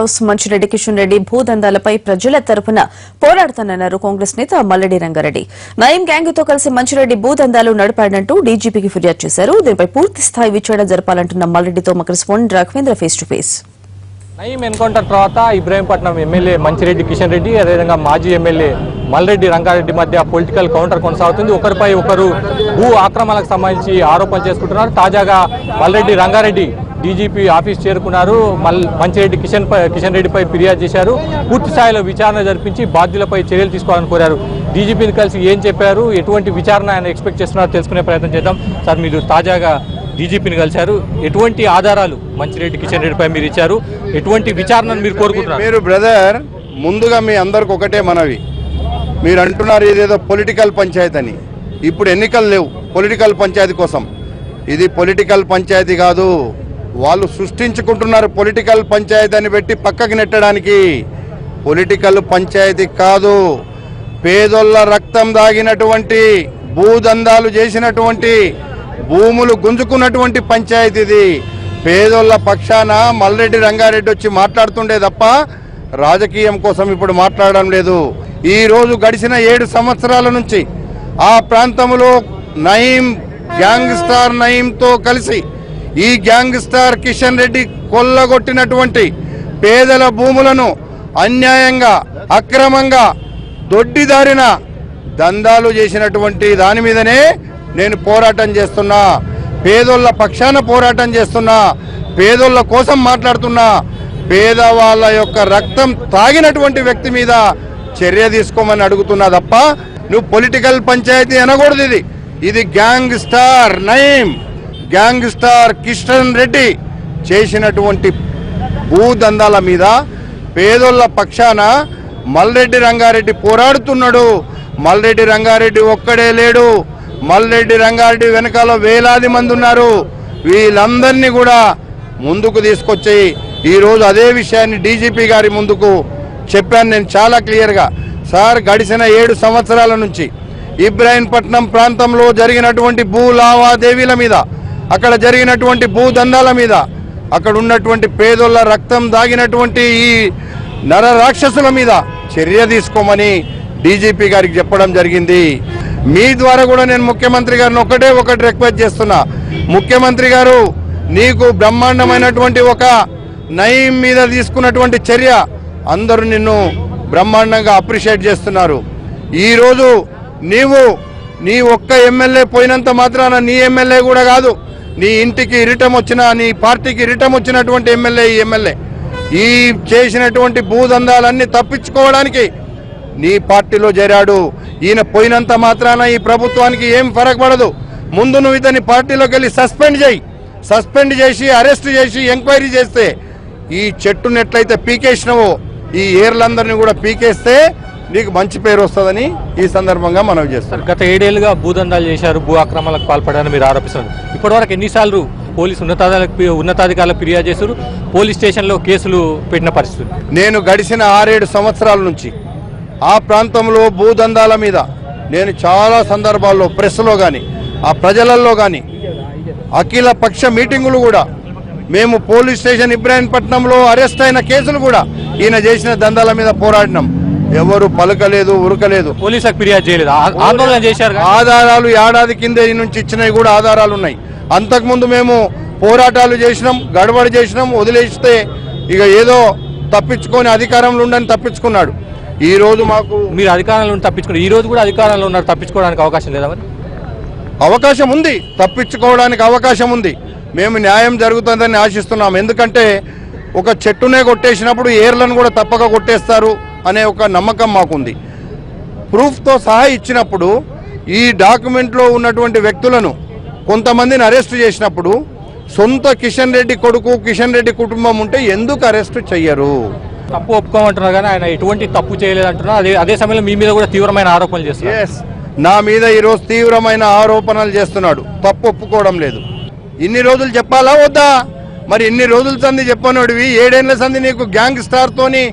House Manchireddy Kishan Reddy భూదందాలపై ప్రజల తరపున పోరాడుతానన్నారు కాంగ్రెస్ నేత మల్లెడ్డి రంగారెడ్డి. నయీం గ్యాంగ్ తో కలిసి మంచిరెడ్డి భూదందాలు నడిపాడంటూ డీజీపీకి ఫిర్యాదు చేశారు. దీనిపై పూర్తి స్థాయి విచారణ జరపాలంటున్న మల్లెడ్డితో మా correspondent Raghavendra face to face. Nayeem encounter తర్వాత ఇబ్రాహీంపట్నం ఎమ్మెల్యే మంచిరెడ్డి కిషన్ రెడ్డి అదేవిధంగా మాజీ ఎమ్మెల్యే మల్లెడ్డి రంగారెడ్డి మధ్య పొలిటికల్ కౌంటర్ కొనసాగుతుంది. ఒకరిపై ఒకరు భూ ఆక్రమణలకు సంబంధించి ఆరోపణలు చేసుకుంటున్నారు. తాజాగా మల్లెడ్డి రంగారెడ్డి డీజీపీ ఆఫీస్ చేరుకున్నారు. మంచిరెడ్డి కిషన్ రెడ్డిపై ఫిర్యాదు చేశారు. పూర్తి స్థాయిలో విచారణ జరిపించి బాధ్యులపై చర్యలు తీసుకోవాలని కోరారు. డీజీపీని కలిసి ఏం చెప్పారు, ఎటువంటి విచారణ ఆయన ఎక్స్పెక్ట్ చేస్తున్నారో తెలుసుకునే ప్రయత్నం చేద్దాం. సార్, మీరు తాజాగా డీజీపీని కలిశారు. ఎటువంటి ఆధారాలు మంచిరెడ్డి కిషన్ రెడ్డిపై మీరు ఇచ్చారు, ఎటువంటి విచారణను మీరు కోరుకుంటున్నారు? మీరు బ్రదర్, ముందుగా మీ అందరికి ఒకటే మనవి. మీరు అంటున్నారు ఇదేదో పొలిటికల్ పంచాయతీ అని. ఇప్పుడు ఎన్నికలు లేవు పొలిటికల్ పంచాయతీ కోసం. ఇది పొలిటికల్ పంచాయతీ కాదు. వాళ్ళు సృష్టించుకుంటున్నారు పొలిటికల్ పంచాయతీ అని పెట్టి పక్కకి నెట్టడానికి. పొలిటికల్ పంచాయతీ కాదు. పేదోళ్ళ రక్తం దాగినటువంటి, భూదందాలు చేసినటువంటి, భూములు గుంజుకున్నటువంటి పంచాయతీ ఇది. పేదోళ్ళ పక్షాన మల్లెడ్డి రంగారెడ్డి వచ్చి మాట్లాడుతుండే తప్ప రాజకీయం కోసం ఇప్పుడు మాట్లాడడం లేదు. ఈ రోజు గడిచిన 7 సంవత్సరాల నుంచి ఆ ప్రాంతంలో నయీం, గ్యాంగ్స్టార్ నయీంతో కలిసి ఈ గ్యాంగ్స్టార్ కిషన్ రెడ్డి కొల్లగొట్టినటువంటి పేదల భూములను అన్యాయంగా, అక్రమంగా, దొడ్డిదారిన దందాలు చేసినటువంటి దాని మీదనే నేను పోరాటం చేస్తున్నా. పేదోళ్ళ పక్షాన పోరాటం చేస్తున్నా. పేదోళ్ళ కోసం మాట్లాడుతున్నా. పేదవాళ్ళ యొక్క రక్తం తాగినటువంటి వ్యక్తి మీద చర్య తీసుకోమని అడుగుతున్నా తప్ప నువ్వు పొలిటికల్ పంచాయతీ అనకూడదు. ఇది గ్యాంగ్స్టార్ నయీం, గ్యాంగ్స్టార్ కిషన్ రెడ్డి చేసినటువంటి భూదందాల మీద పేదోళ్ళ పక్షాన మల్లెడ్డి రంగారెడ్డి పోరాడుతున్నాడు. మల్లెడ్డి రంగారెడ్డి ఒక్కడే లేడు. మల్లెడ్డి రంగారెడ్డి వెనకాల వేలాది మంది ఉన్నారు. వీళ్ళందరినీ కూడా ముందుకు తీసుకొచ్చి ఈరోజు అదే విషయాన్ని డీజీపీ గారి ముందుకు చెప్పాను నేను చాలా క్లియర్గా. సార్, గడిచిన 7 సంవత్సరాల నుంచి ఇబ్రాహీంపట్నం ప్రాంతంలో జరిగినటువంటి భూ లావాదేవీల మీద, అక్కడ జరిగినటువంటి భూదందాల మీద, అక్కడ ఉన్నటువంటి పేదోళ్ళ రక్తం దాగినటువంటి ఈ నర రాక్షసుల మీద చర్య తీసుకోమని డీజీపీ గారికి చెప్పడం జరిగింది. మీ ద్వారా కూడా నేను ముఖ్యమంత్రి గారిని ఒకటి రిక్వెస్ట్ చేస్తున్నా. ముఖ్యమంత్రి గారు, నీకు బ్రహ్మాండమైనటువంటి ఒక నయీం మీద తీసుకున్నటువంటి చర్య అందరూ నిన్ను బ్రహ్మాండంగా అప్రిషియేట్ చేస్తున్నారు. ఈరోజు నీ ఒక్క ఎమ్మెల్యే పోయినంత మాత్రాన నీ ఎమ్మెల్యే కూడా కాదు, నీ ఇంటికి ఇరిటం వచ్చిన, నీ పార్టీకి ఇరిటం వచ్చినటువంటి ఎమ్మెల్యే ఈ ఎమ్మెల్యే. ఈ చేసినటువంటి భూదందాలన్నీ తప్పించుకోవడానికి నీ పార్టీలో చేరాడు. ఈయన పోయినంత మాత్రాన ఈ ప్రభుత్వానికి ఏం ఫరక్ పడదు. ముందు నువ్వు ఇతని పార్టీలోకి వెళ్ళి సస్పెండ్ చేసి అరెస్ట్ చేసి ఎంక్వైరీ చేస్తే, ఈ చెట్టును ఎట్లయితే పీకేసినవో ఈ ఏర్లందరినీ కూడా పీకేస్తే నీకు మంచి పేరు వస్తుందని ఈ సందర్భంగా మనవి చేస్తారు. గత 7 ఏళ్లుగా భూదందాలు చేశారు, భూ ఆక్రమణలకు పాల్పడారని మీరు ఆరోపిస్తున్నారు. ఇప్పటివరకు ఎన్నిసార్లు పోలీసు ఉన్నతాధికారులకు ఫిర్యాదు చేశారు, పోలీస్ స్టేషన్లో కేసులు పెట్టిన పరిస్థితి? నేను గడిచిన 6-7 సంవత్సరాల నుంచి ఆ ప్రాంతంలో భూదందాల మీద నేను చాలా సందర్భాల్లో ప్రెస్లో కానీ, ఆ ప్రజలలో కానీ, అఖిల పక్ష మీటింగులు కూడా, మేము పోలీస్ స్టేషన్ ఇబ్రాహీంపట్నంలో అరెస్ట్ అయిన కేసులు కూడా ఈయన చేసిన దందాల మీద పోరాడినాం. ఎవరు పలకలేదు, ఉరకలేదు. పోలీసులకు ఫిర్యాదు చేయలేదు, ఆందోళన చేశారు. ఆధారాలు ఏడాది కింద నుంచి ఇచ్చినవి కూడా ఆధారాలు ఉన్నాయి. అంతకుముందు మేము పోరాటాలు చేసినాం, గడబడి చేసినాం. వదిలేస్తే ఇక ఏదో తప్పించుకొని అధికారంలో ఉండని తప్పించుకున్నాడు. ఈ రోజు మీరు అధికారంలో తప్పించుకున్నారు, ఈ రోజు కూడా అధికారంలో ఉన్నారు, తప్పించుకోవడానికి అవకాశం లేదా? మరి అవకాశం ఉంది, తప్పించుకోవడానికి అవకాశం ఉంది. మేము న్యాయం జరుగుతుందని ఆశిస్తున్నాం. ఎందుకంటే ఒక చెట్టునే కొట్టేసినప్పుడు ఏర్లను కూడా తప్పక కొట్టేస్తారు అనే ఒక నమ్మకం మాకుంది. ప్రూఫ్తో సహా ఇచ్చినప్పుడు ఈ డాక్యుమెంట్లో ఉన్నటువంటి వ్యక్తులను కొంతమందిని అరెస్ట్ చేసినప్పుడు సొంత కిషన్ రెడ్డి కొడుకు, కిషన్ రెడ్డి కుటుంబం ఉంటే ఎందుకు అరెస్ట్ చెయ్యరు? తప్పు ఒప్పుకోమంటున్నారు కానీ ఆయన ఎటువంటి తప్పు చేయలేదంటున్నారు. అదే సమయంలో మీ మీద కూడా తీవ్రమైన ఆరోపణలు చేస్తున్నారు. నా మీద ఈరోజు తీవ్రమైన ఆరోపణలు చేస్తున్నాడు. తప్పు ఒప్పుకోవడం లేదు. ఇన్ని రోజులు చెప్పాలా వద్దా? మరి ఇన్ని రోజుల సంది చెప్పనోడివి 7 ఏళ్ల సంది నీకు గ్యాంగ్స్టార్తోని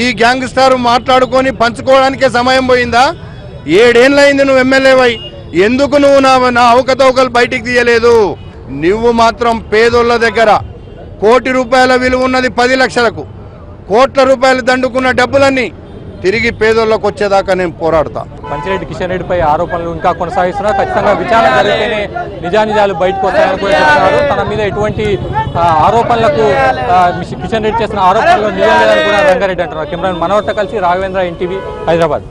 ఈ గ్యాంగ్స్టార్ మాట్లాడుకొని పంచుకోవడానికే సమయం పోయిందా? 7 ఏళ్ళయింది నువ్వు ఎమ్మెల్యేవై. ఎందుకు నువ్వు నా అవకతవకలు బయటికి తీయలేదు? నువ్వు మాత్రం పేదోళ్ళ దగ్గర ₹1 కోటి విలువ ఉన్నది 10 లక్షలకు, కోట్ల రూపాయలు దండుకున్న డబ్బులన్నీ తిరిగి పేదోళ్ళకు వచ్చేదాకా నేను పోరాడతా. మంచిరెడ్డి కిషన్ రెడ్డిపై ఆరోపణలు ఇంకా కొనసాగిస్తున్నారు. ఖచ్చితంగా విచారణ జరిగితేనే నిజానిజాలు బయటకు వస్తాయని కూడా చెప్తున్నారు. తన మీద ఎటువంటి ఆరోపణలకు కిషన్ రెడ్డి చేసిన ఆరోపణలు నిజం లేదని కూడా రంగారెడ్డి అంటున్నారు. కెమెరా మనోహర్తో కలిసి రాఘవేంద్ర, ఎన్టీవీ, హైదరాబాద్.